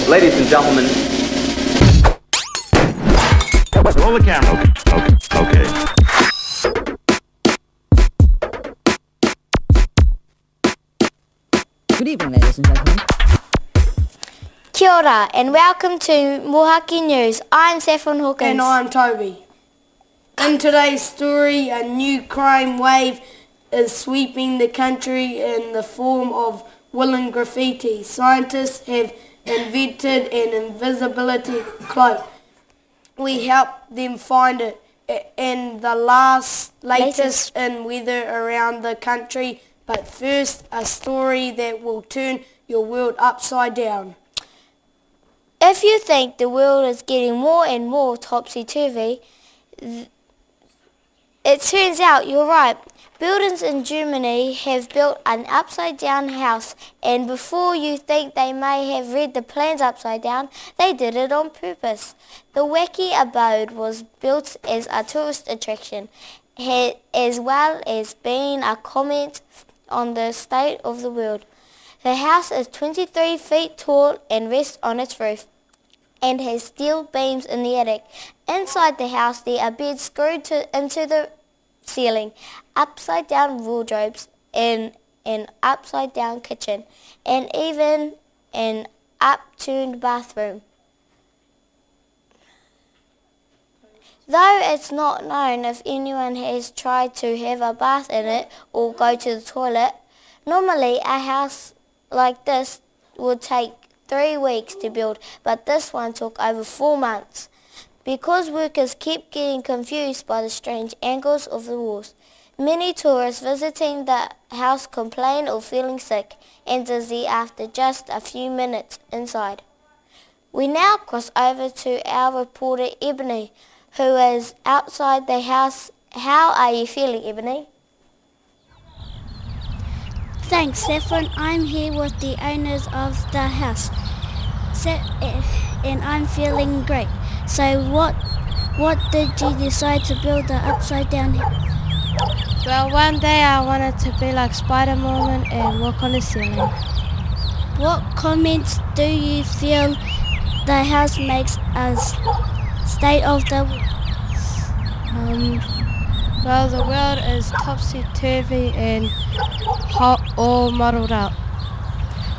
Ladies and gentlemen. Roll the camera. Okay. Good evening, ladies and gentlemen. Kia ora and welcome to Mohaka News. I'm Saffron Hawkins. And I'm Toby. In today's story, a new crime wave is sweeping the country in the form of woolen graffiti. Scientists have invented an invisibility cloak. We helped them find it, and the latest in weather around the country. But first, a story that will turn your world upside down. If you think the world is getting more and more topsy-turvy, it turns out you're right. Builders in Germany have built an upside-down house, and before you think they may have read the plans upside down, they did it on purpose. The wacky abode was built as a tourist attraction, as well as being a comment on the state of the world. The house is 23 feet tall and rests on its roof, and has steel beams in the attic. Inside the house there are beds screwed into the ceiling, upside-down wardrobes, and an upside-down kitchen, and even an upturned bathroom. Though it's not known if anyone has tried to have a bath in it or go to the toilet, normally a house like this would take 3 weeks to build, but this one took over 4 months. Because workers kept getting confused by the strange angles of the walls, many tourists visiting the house complained of feeling sick and dizzy after just a few minutes inside. We now cross over to our reporter Ebony, who is outside the house. How are you feeling, Ebony? Thanks, Saffron. I'm here with the owners of the house, and I'm feeling great. So what did you decide to build the upside down house? Well, one day I wanted to be like Spider-Man and walk on the ceiling. What comments do you feel the house makes us state of the Well, the world is topsy-turvy and hot, all muddled up.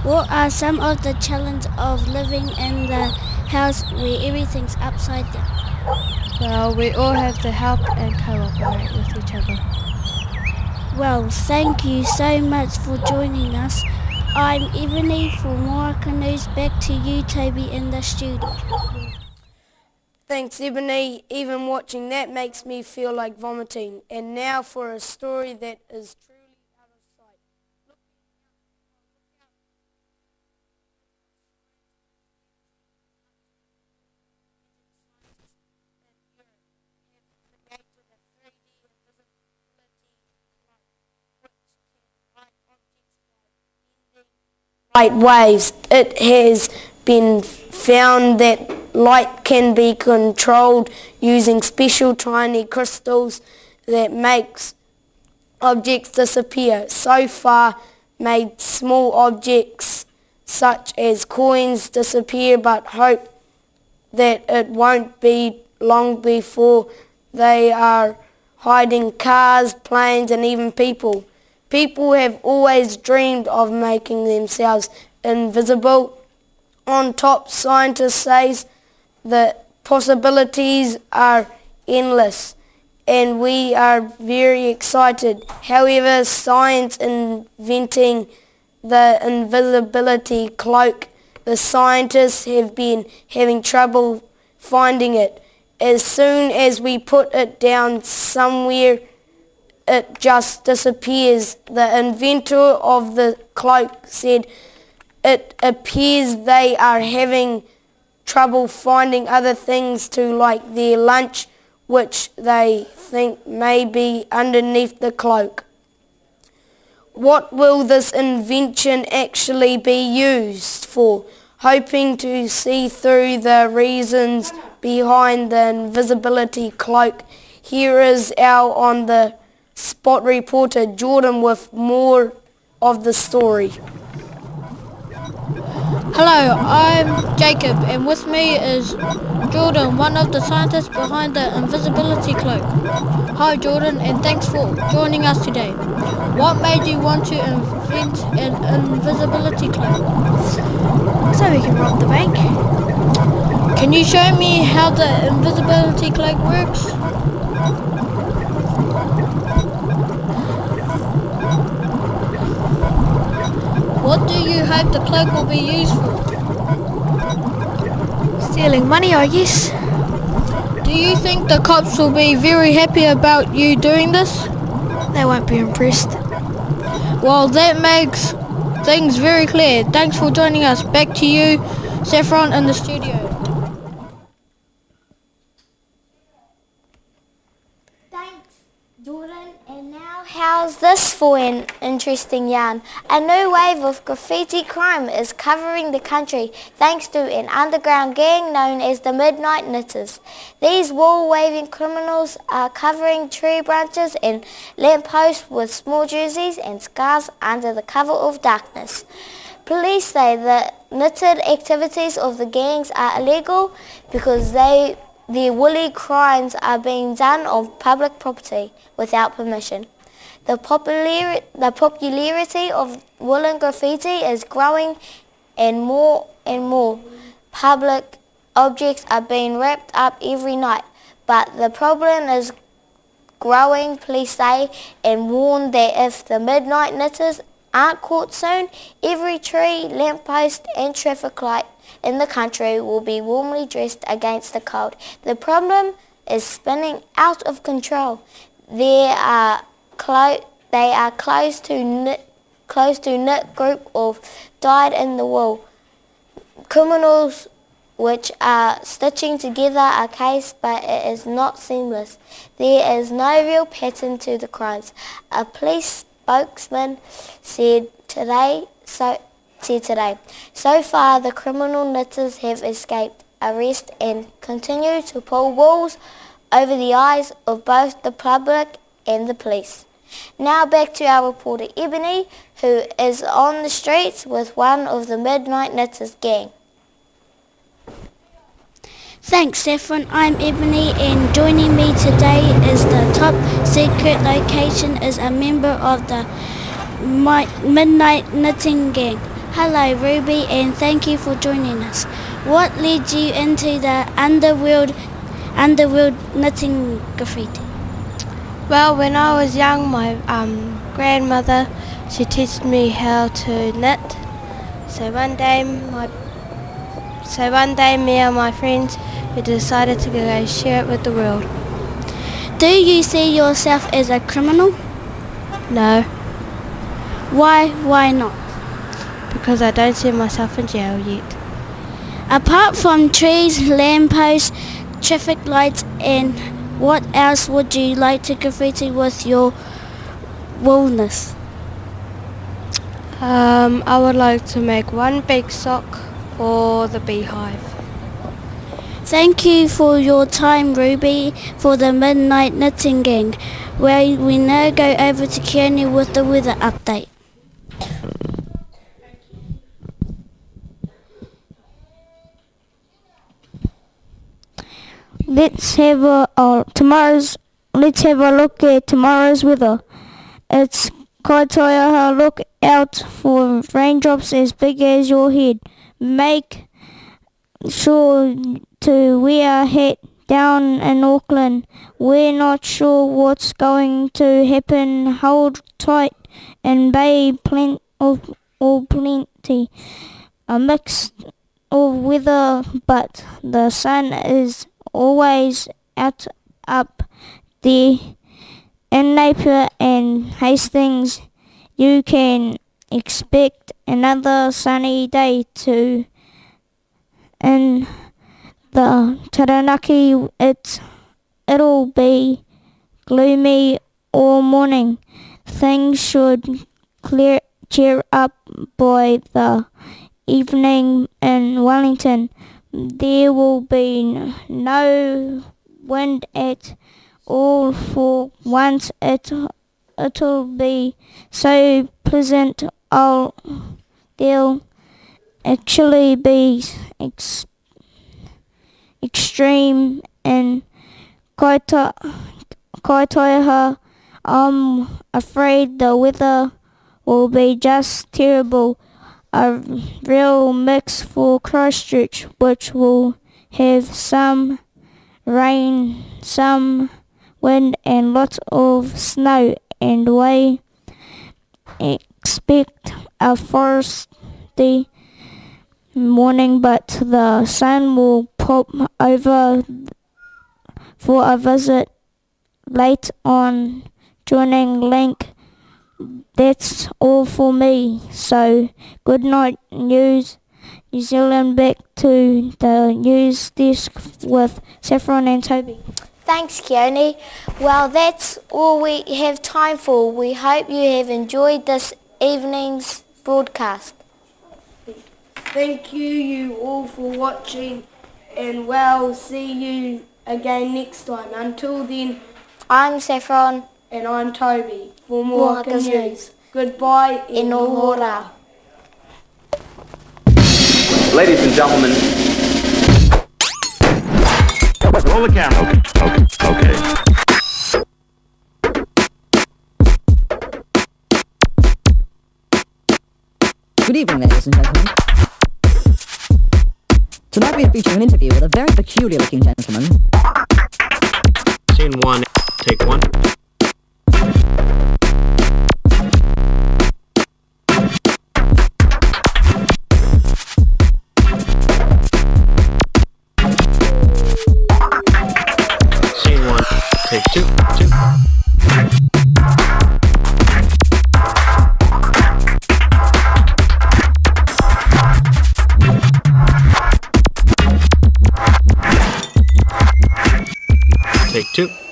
What are some of the challenges of living in the house where everything's upside down? Well, we all have to help and cooperate with each other. Well, thank you so much for joining us. I'm Ebony for Mohaka News. Back to you, Toby, in the studio. Thanks, Ebony. Even watching that makes me feel like vomiting. And now for a story that is truly out of sight. Light waves. It has been found that light can be controlled using special tiny crystals that makes objects disappear. So far made small objects such as coins disappear, but hope that it won't be long before they are hiding cars, planes and even people. People have always dreamed of making themselves invisible. On top, scientists say the possibilities are endless, and we are very excited. However, science inventing the invisibility cloak, the scientists have been having trouble finding it. As soon as we put it down somewhere, it just disappears. The inventor of the cloak said it appears they are having trouble finding other things to like their lunch, which they think may be underneath the cloak. What will this invention actually be used for? Hoping to see through the reasons behind the invisibility cloak, here is our on the spot reporter Jordan with more of the story. Hello, I'm Jacob, and with me is Jordan, one of the scientists behind the invisibility cloak. Hi Jordan, and thanks for joining us today. What made you want to invent an invisibility cloak? So we can rob the bank. Can you show me how the invisibility cloak works? What do you hope the cloak will be used for? Stealing money, I guess. Do you think the cops will be very happy about you doing this? They won't be impressed. Well, that makes things very clear. Thanks for joining us. Back to you, Saffron, in the studio. Thanks, Jordan. And now, how's this for an interesting yarn? A new wave of graffiti crime is covering the country thanks to an underground gang known as the Midnight Knitters. These wall-waving criminals are covering tree branches and lampposts with small jerseys and scarves under the cover of darkness. Police say the knitted activities of the gangs are illegal because their woolly crimes are being done on public property without permission. The popularity of woolen graffiti is growing, and more public objects are being wrapped up every night. But the problem is growing, police say, and warn that if the Midnight Knitters aren't caught soon, every tree, lamppost and traffic light in the country will be warmly dressed against the cold. The problem is spinning out of control. They are close to knit group of dyed-in-the-wool criminals which are stitching together a case, but it is not seamless. There is no real pattern to the crimes. A police spokesman said today. So far, the criminal knitters have escaped arrest and continue to pull wool over the eyes of both the public and the police. Now back to our reporter Ebony, who is on the streets with one of the Midnight Knitters gang. Thanks, Saffron. I'm Ebony, and joining me today is the top secret location is a member of the Midnight Knitting Gang. Hello, Ruby, and thank you for joining us. What led you into the underworld knitting graffiti? Well, when I was young, my grandmother, she taught me how to knit. So one day, me and my friends, we decided to go share it with the world. Do you see yourself as a criminal? No, Why not? because I don't see myself in jail yet. Apart from trees, lampposts, traffic lights, and what else would you like to graffiti with your woolness? I would like to make one big sock for the beehive. Thank you for your time, Ruby, for the Midnight Knitting Gang, where we now go over to Keone with the weather update. Let's have a look at tomorrow's weather. It's Kaitoia, look out for raindrops as big as your head. Make sure to wear a hat down in Auckland. We're not sure what's going to happen. Hold tight and bay plenty. A mix of weather, but the sun is always out up there. In Napier and Hastings, you can expect another sunny day too. In the Taranaki, it'll be gloomy all morning. Things should cheer up by the evening in Wellington. There will be no wind at all for once. It'll be so pleasant. There'll actually be extreme in Kaitoiha. I'm afraid the weather will be just terrible. A real mix for Christchurch, which will have some rain, some wind and lots of snow, and we expect a frosty morning, but the sun will pop over for a visit late on joining Link. That's all for me. So good night, New Zealand. Back to the news desk with Saffron and Toby. Thanks, Keone. Well, that's all we have time for. We hope you have enjoyed this evening's broadcast. Thank you all for watching, and we'll see you again next time. Until then, I'm Saffron. and I'm Toby for Mohaka Mohaka News. Goodbye, E Nohora. Ladies and gentlemen. Roll the camera. Okay. Good evening, ladies and gentlemen. Tonight we are featuring an interview with a very peculiar-looking gentleman. Scene 1, take 1. Scene 1, take 2. Take 2.